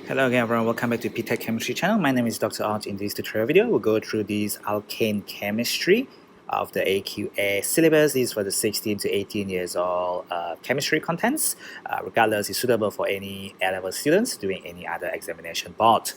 Hello again everyone, welcome back to ptet.chemistry channel. My name is Dr. Art. In this tutorial video, we'll go through this alkane chemistry of the AQA syllabus. This is for the 16 to 18 years old chemistry contents. Regardless, it's suitable for any A-level students doing any other examination board.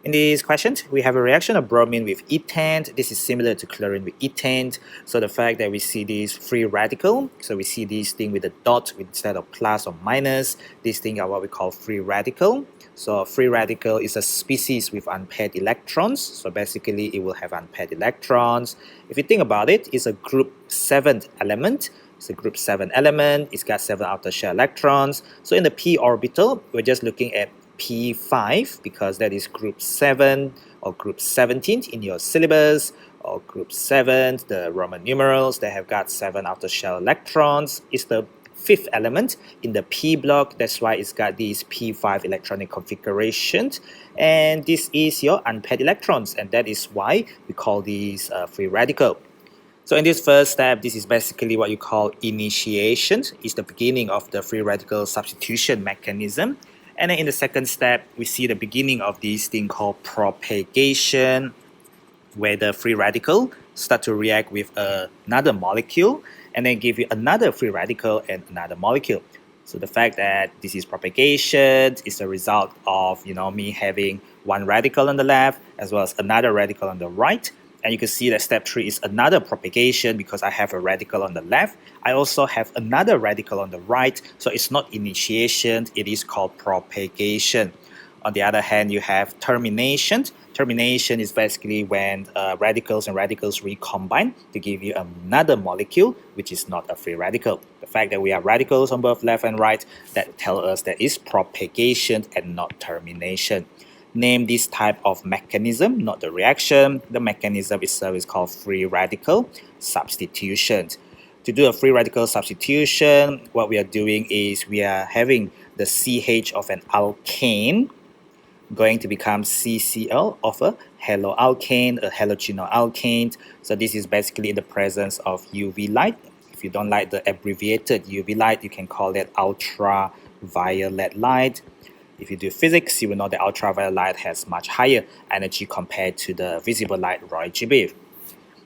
In this question, we have a reaction of bromine with ethane. This is similar to chlorine with ethane. So the fact that we see this free radical, so we see this thing with a dot instead of plus or minus, these things are what we call free radical. So a free radical is a species with unpaired electrons. So basically it will have unpaired electrons. If you think about it, it's a group 7 element. It's a group 7 element. It's got 7 outer shell electrons. So in the p orbital, we're just looking at P5 because that is group 7 or group 17 in your syllabus, or group 7, the Roman numerals that have got 7 outer shell electrons. It's the 5th element in the p block. That's why it's got these p5 electronic configurations, and this is your unpaired electrons, and that is why we call these free radical. So in this first step, this is basically what you call initiation. It's the beginning of the free radical substitution mechanism. And then in the second step, we see the beginning of this thing called propagation, where the free radical start to react with another molecule and then give you another free radical and another molecule. So the fact that this is propagation is a result of me having one radical on the left as well as another radical on the right. And you can see that step 3 is another propagation because I have a radical on the left. I also have another radical on the right. So it's not initiation, it is called propagation. On the other hand, you have termination. Termination is basically when radicals and radicals recombine to give you another molecule, which is not a free radical. The fact that we have radicals on both left and right, that tells us that it's propagation and not termination. Name this type of mechanism, not the reaction. The mechanism itself is called free radical substitution. To do a free radical substitution, what we are doing is we are having the CH of an alkane going to become CCl of a haloalkane, a halogenol alkane. So this is basically in the presence of UV light. If you don't like the abbreviated UV light, you can call it ultraviolet light. If you do physics, you will know that ultraviolet light has much higher energy compared to the visible light RGB.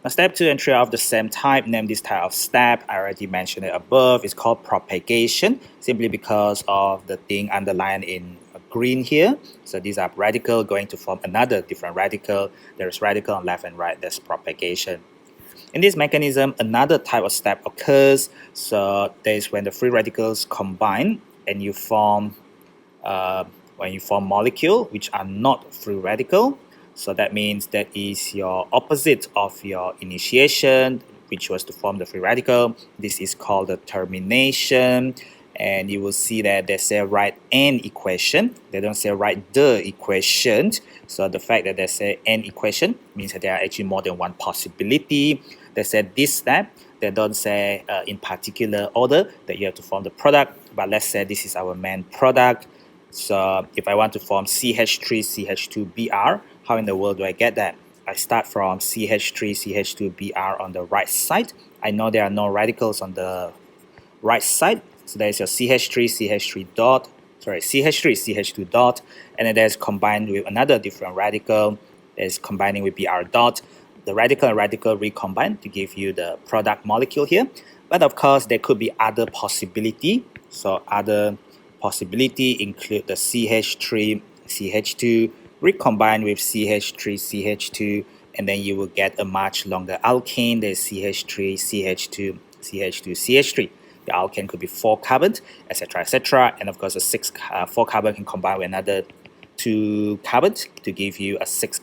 Now, step 2 and 3 are of the same type. Name this type of step. I already mentioned it above. It's called propagation, simply because of the thing underlined in green here. So these are radical going to form another different radical. There's radical on left and right. That's propagation. In this mechanism, another type of step occurs. So that is when the free radicals combine and you form molecule which are not free radical. So that means that is your opposite of your initiation, which was to form the free radical. This is called the termination. And you will see that they say write an equation. They don't say write the equation. So the fact that they say an equation means that there are actually more than one possibility. They said this step. They don't say in particular order that you have to form the product. But let's say this is our main product. So if I want to form CH3CH2Br, how in the world do I get that? I start from CH3CH2Br on the right side. I know there are no radicals on the right side. So there's your CH3 dot, and then there's combined with another different radical that is combining with Br dot. The radical and radical recombine to give you the product molecule here. But of course, there could be other possibility. So other possibility include the CH3, CH2, recombine with CH3, CH2, and then you will get a much longer alkane. There's CH3, CH2, CH2, CH3. The alkane could be 4 carbon, etc., etc. And of course, a 4 carbon can combine with another 2 carbons to give you a 6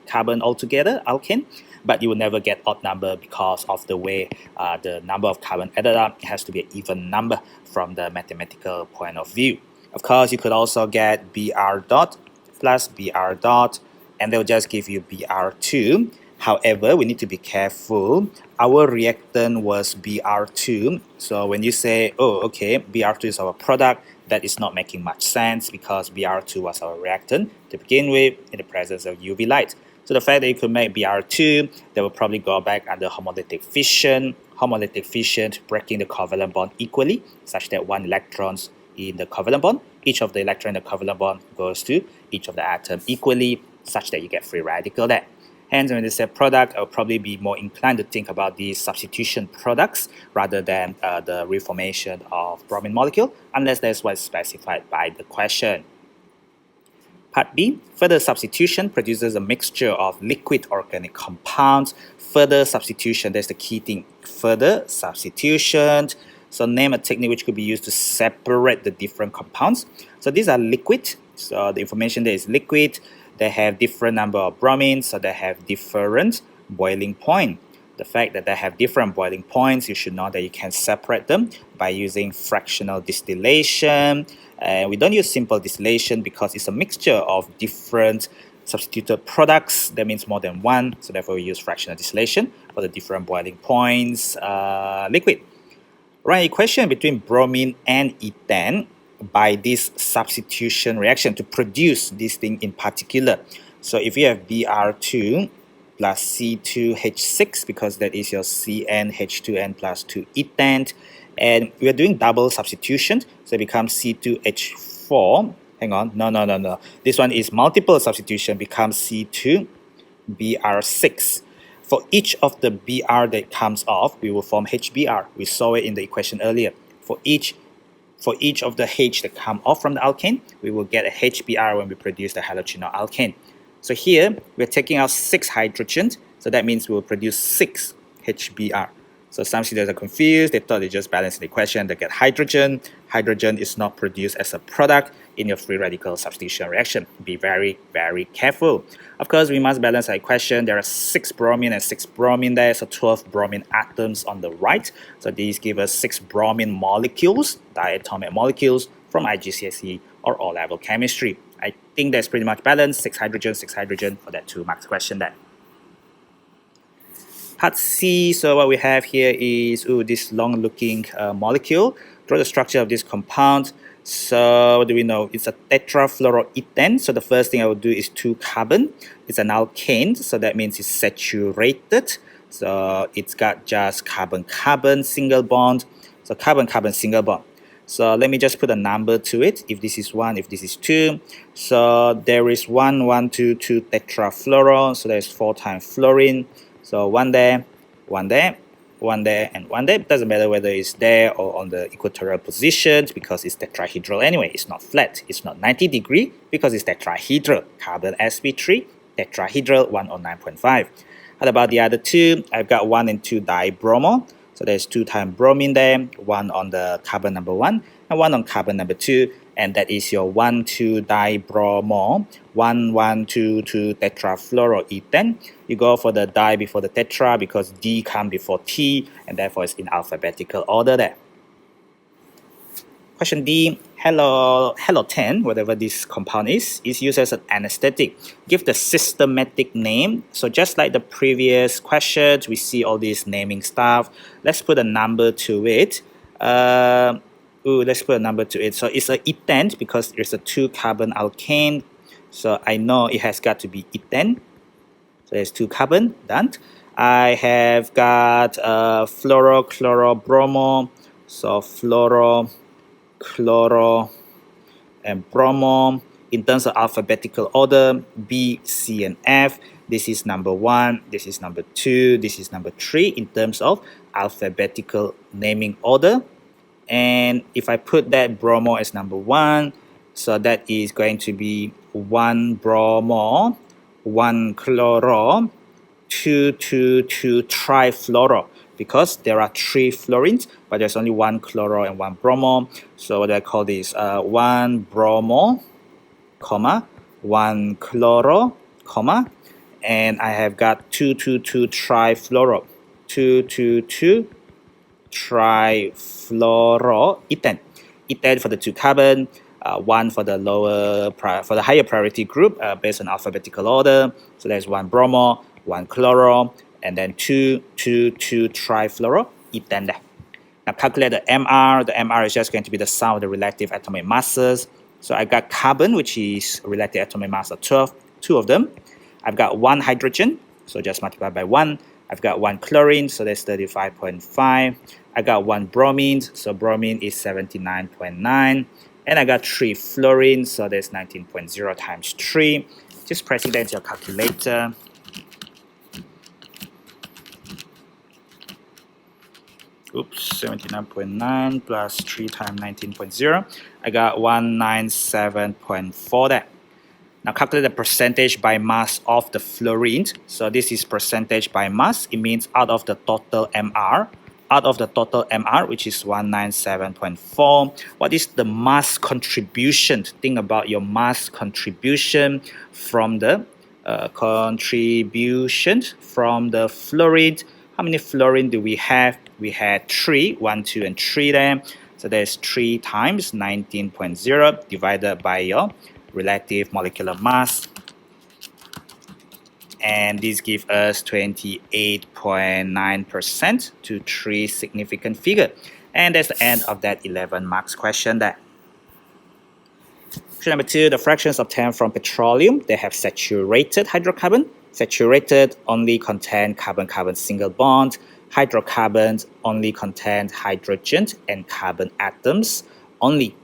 carbon altogether alkane. But you will never get odd number because of the way the number of carbon added up. It has to be an even number from the mathematical point of view. Of course, you could also get Br dot plus Br dot, and they'll just give you Br2. However, we need to be careful. Our reactant was Br2. So when you say, oh, okay, Br2 is our product, that is not making much sense because Br2 was our reactant to begin with in the presence of UV light. So the fact that you could make Br2, they will probably go back under homolytic fission. Homolytic fission breaking the covalent bond equally, such that one electron in the covalent bond each of the electron in the covalent bond goes to each of the atom equally, such that you get free radical there. Hence, when they say product, I'll probably be more inclined to think about these substitution products rather than the reformation of bromine molecule, unless that's what's specified by the question. Part B, further substitution produces a mixture of liquid organic compounds. Further substitution, that's the key thing. Further substitution. So name a technique which could be used to separate the different compounds. So these are liquid. So the information there is liquid. They have different number of bromines, so they have different boiling point. The fact that they have different boiling points, you should know that you can separate them by using fractional distillation. And we don't use simple distillation because it's a mixture of different substituted products. That means more than one, so therefore we use fractional distillation for the different boiling points liquid. Write equation between bromine and ethane by this substitution reaction to produce this thing in particular. So if you have Br2 plus C2H6, because that is your CnH2n plus 2 ethane, and we are doing double substitution, so it becomes C2H4. Hang on, no. This one is multiple substitution, becomes C2Br6. For each of the Br that comes off, we will form HBr. We saw it in the equation earlier. For each of the H that come off from the alkane, we will get a HBr when we produce the halogenol alkane. So here, we're taking out 6 hydrogens, so that means we will produce 6 HBr. So some students are confused, they thought they just balanced the equation, they get hydrogen. Hydrogen is not produced as a product in your free radical substitution reaction. Be very, very careful. Of course, we must balance our equation. There are 6 bromine and 6 bromine there, so 12 bromine atoms on the right. So these give us 6 bromine molecules, diatomic molecules from IGCSE or O-level chemistry. I think that's pretty much balanced, 6 hydrogen for that 2 marks question there. Part C, so what we have here is this long-looking molecule. Draw the structure of this compound. So what do we know? It's a tetrafluoroethane. So the first thing I will do is 2 carbon. It's an alkane, so that means it's saturated. So it's got just carbon-carbon single bond. So carbon-carbon single bond. So let me just put a number to it. If this is 1, if this is 2. So there is 1, 1, 2, 2 tetrafluoro. So there's 4 times fluorine. So 1 there, 1 there, 1 there, and 1 there. It doesn't matter whether it's there or on the equatorial position because it's tetrahedral anyway. It's not flat. It's not 90 degree because it's tetrahedral. Carbon sp3, tetrahedral 109.5. How about the other 2? I've got 1 and 2 dibromo. So there's 2 times bromine there, 1 on the carbon number 1 and 1 on carbon number 2. And that is your 1,2-dibromo, 1,1,2,2 tetrafluoroethane. You go for the di before the tetra because D comes before T, and therefore it's in alphabetical order there. Question D, halothane, whatever this compound is used as an anesthetic. Give the systematic name. So just like the previous questions, we see all this naming stuff. Let's put a number to it. Let's put a number to it. So it's an ethane because there's a 2 carbon alkane. So I know it has got to be ethane. So there's 2 carbon, done. I have got fluoro, chloro, bromo. So fluoro, chloro, and bromo. In terms of alphabetical order, B, C, and F. This is number 1, this is number 2, this is number 3 in terms of alphabetical naming order. And if I put that bromo as number 1, so that is going to be 1 bromo, 1 chloro, 2 trifluoro, because there are 3 fluorines, but there's only 1 chloro and 1 bromo. So what do I call this? 1 bromo, comma, 1 chloro, comma, and I have got 2 trifluoro, 2 trifluoroethane. Ethane for the 2 carbon, 1 for the for the higher priority group based on alphabetical order. So there's 1 bromo, 1 chloro, and then 2 trifluoroethane there. Now calculate the MR. The MR is just going to be the sum of the relative atomic masses. So I got carbon, which is relative atomic mass of 12, 2 of them. I've got 1 hydrogen, so just multiply by 1. I've got 1 chlorine, so that's 35.5. I got 1 bromine, so bromine is 79.9. And I got 3 fluorine, so there's 19.0 times 3. Just press it into your calculator. Oops, 79.9 plus 3 times 19.0. I got 197.4 there. Now calculate the percentage by mass of the fluorine. So this is percentage by mass. It means out of the total MR. Out of the total MR, which is 197.4. What is the mass contribution? Think about your mass contribution from the fluorine. How many fluorine do we have? We had 3, 1, 2, and 3 there. So there's 3 times 19.0 divided by your relative molecular mass. And this gives us 28.9% to 3 significant figure. And that's the end of that 11 marks question there. Question number 2, the fractions obtained from petroleum, they have saturated hydrocarbon. Saturated only contain carbon-carbon single bond. Hydrocarbons only contain hydrogen and carbon atoms only.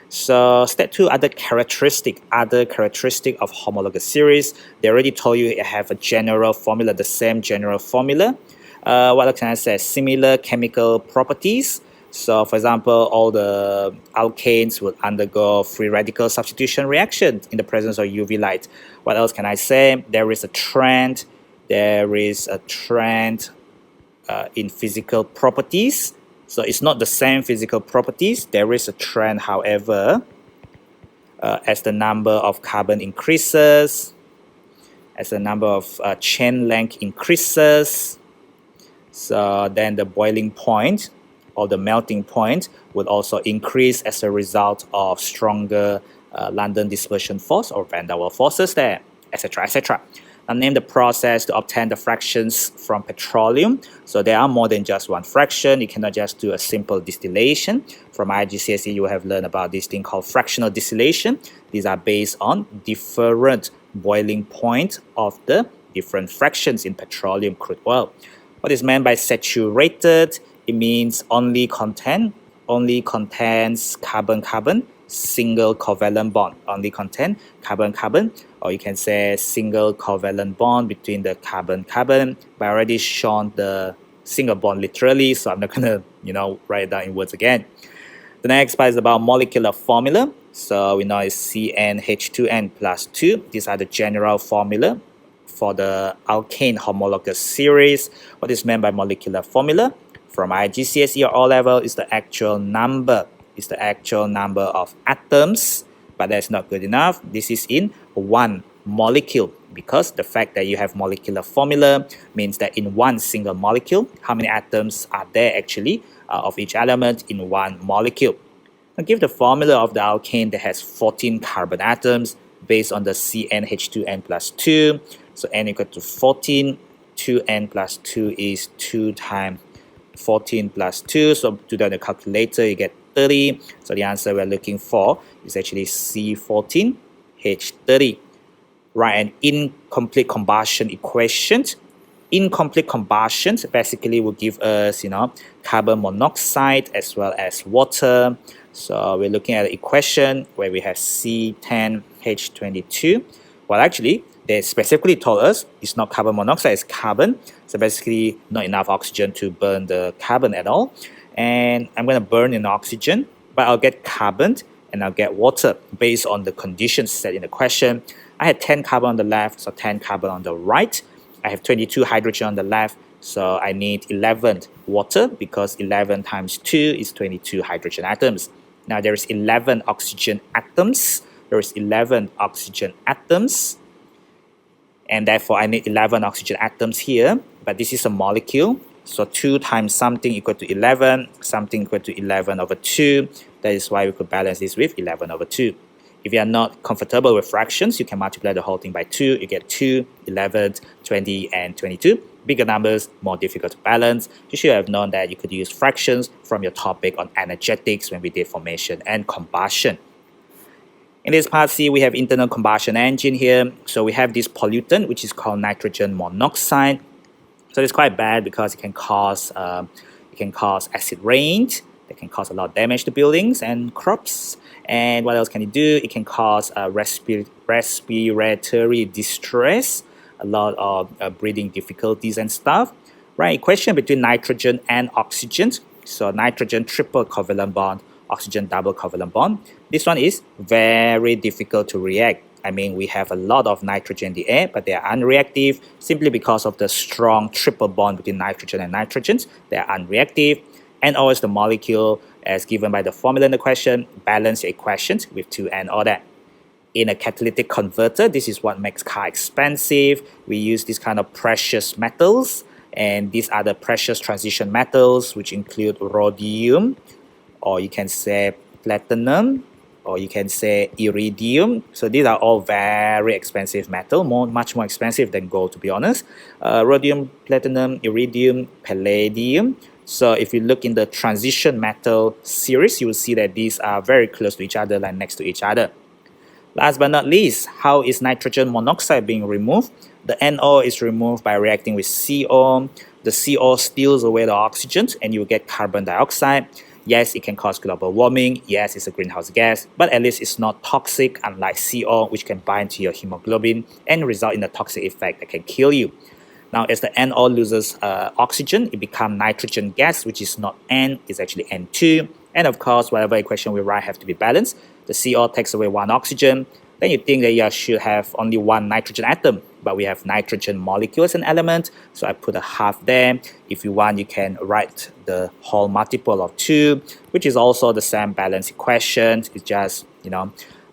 So step 2, other characteristic of homologous series. They already told you it have a general formula, the same general formula. What can I say? Similar chemical properties. So for example, all the alkanes will undergo free radical substitution reaction in the presence of UV light. What else can I say? There is a trend. In physical properties. So it's not the same physical properties. There is a trend, however, as the number of carbon increases, as the number of chain length increases, so then the boiling point or the melting point would also increase as a result of stronger London dispersion force or van der Waals forces there, etc., etc. Now name the process to obtain the fractions from petroleum. So there are more than just one fraction. You cannot just do a simple distillation. From IGCSE, you have learned about this thing called fractional distillation. These are based on different boiling point of the different fractions in petroleum crude oil. What is meant by saturated? It means only contains carbon-carbon, single covalent bond. Only contain carbon-carbon, or you can say single covalent bond between the carbon-carbon. But I already shown the single bond literally, so I'm not gonna write it down in words again. The next part is about molecular formula. So we know it's CnH2n plus 2. These are the general formula for the alkane homologous series. What is meant by molecular formula? From IGCSE or O-level is the actual number. It's the actual number of atoms, but that's not good enough. This is in one molecule, because the fact that you have molecular formula means that in one single molecule, how many atoms are there actually of each element in one molecule. Now give the formula of the alkane that has 14 carbon atoms based on the CnH2n plus 2. So n equal to 14, 2n plus 2 is 2 times 14 plus 2. So do that on the calculator, you get 30. So the answer we're looking for is actually C14H30. Write an incomplete combustion equation. Incomplete combustion basically will give us, carbon monoxide as well as water. So we're looking at an equation where we have C10H22. Well, actually, they specifically told us it's not carbon monoxide, it's carbon. So basically, not enough oxygen to burn the carbon at all. And I'm going to burn in oxygen, but I'll get carbon and I'll get water based on the conditions set in the question. I had 10 carbon on the left, so 10 carbon on the right. I have 22 hydrogen on the left, so I need 11 water because 11 times 2 is 22 hydrogen atoms. Now there is 11 oxygen atoms. There is 11 oxygen atoms. And therefore I need 11 oxygen atoms here, but this is a molecule. So 2 times something equal to 11, something equal to 11 over 2. That is why we could balance this with 11 over 2. If you are not comfortable with fractions, you can multiply the whole thing by 2. You get 2, 11, 20, and 22. Bigger numbers, more difficult to balance. You should have known that you could use fractions from your topic on energetics when we did formation and combustion. In this part C, we have internal combustion engine here. So we have this pollutant, which is called nitrogen monoxide. So it's quite bad because it can cause acid rain. It can cause a lot of damage to buildings and crops. And what else can it do? It can cause respiratory distress, a lot of breathing difficulties and stuff. Right, equation between nitrogen and oxygen. So nitrogen triple covalent bond, oxygen double covalent bond. This one is very difficult to react. I mean, we have a lot of nitrogen in the air, but they are unreactive simply because of the strong triple bond between nitrogen and nitrogen. They are unreactive. NO is the molecule as given by the formula in the question. Balance your equations with 2NO there. In a catalytic converter, this is what makes car expensive. We use this kind of precious metals, and these are the precious transition metals, which include rhodium, or you can say platinum, or you can say iridium. So these are all very expensive metal, much more expensive than gold, to be honest. Rhodium, platinum, iridium, palladium. So if you look in the transition metal series, you will see that these are very close to each other, like next to each other. Last but not least, how is nitrogen monoxide being removed? The NO is removed by reacting with CO. The CO steals away the oxygen and you get carbon dioxide. Yes, it can cause global warming. Yes, it's a greenhouse gas, but at least it's not toxic, unlike CO, which can bind to your hemoglobin and result in a toxic effect that can kill you. Now, as the NO loses oxygen, it becomes nitrogen gas, which is not N, it's actually N2. And of course, whatever equation we write have to be balanced. The CO takes away one oxygen. Then you think that you should have only one nitrogen atom, but we have nitrogen molecule as an element, so I put a half there. If you want, you can write the whole multiple of 2, which is also the same balance equation. It's just,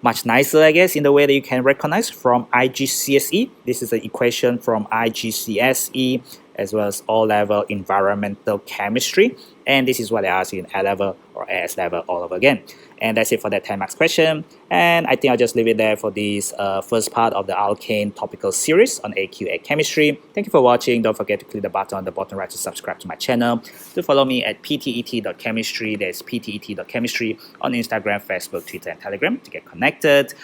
much nicer, I guess, in the way that you can recognize from IGCSE. This is an equation from IGCSE as well as O-level environmental chemistry. And this is what they ask you in A-level or AS level all over again. And that's it for that 10 marks question. And I think I'll just leave it there for this first part of the alkane topical series on AQA chemistry. Thank you for watching. Don't forget to click the button on the bottom right to subscribe to my channel. To follow me at ptet.chemistry. There's ptet.chemistry on Instagram, Facebook, Twitter, and Telegram to get connected.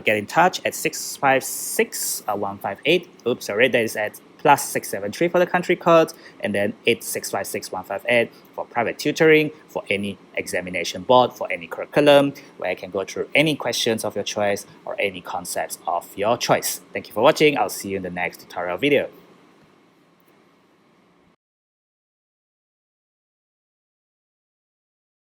Get in touch at 656-158. Oops, sorry, that is at +673 for the country code, and then 8656158 for private tutoring, for any examination board, for any curriculum, where I can go through any questions of your choice or any concepts of your choice. Thank you for watching. I'll see you in the next tutorial video.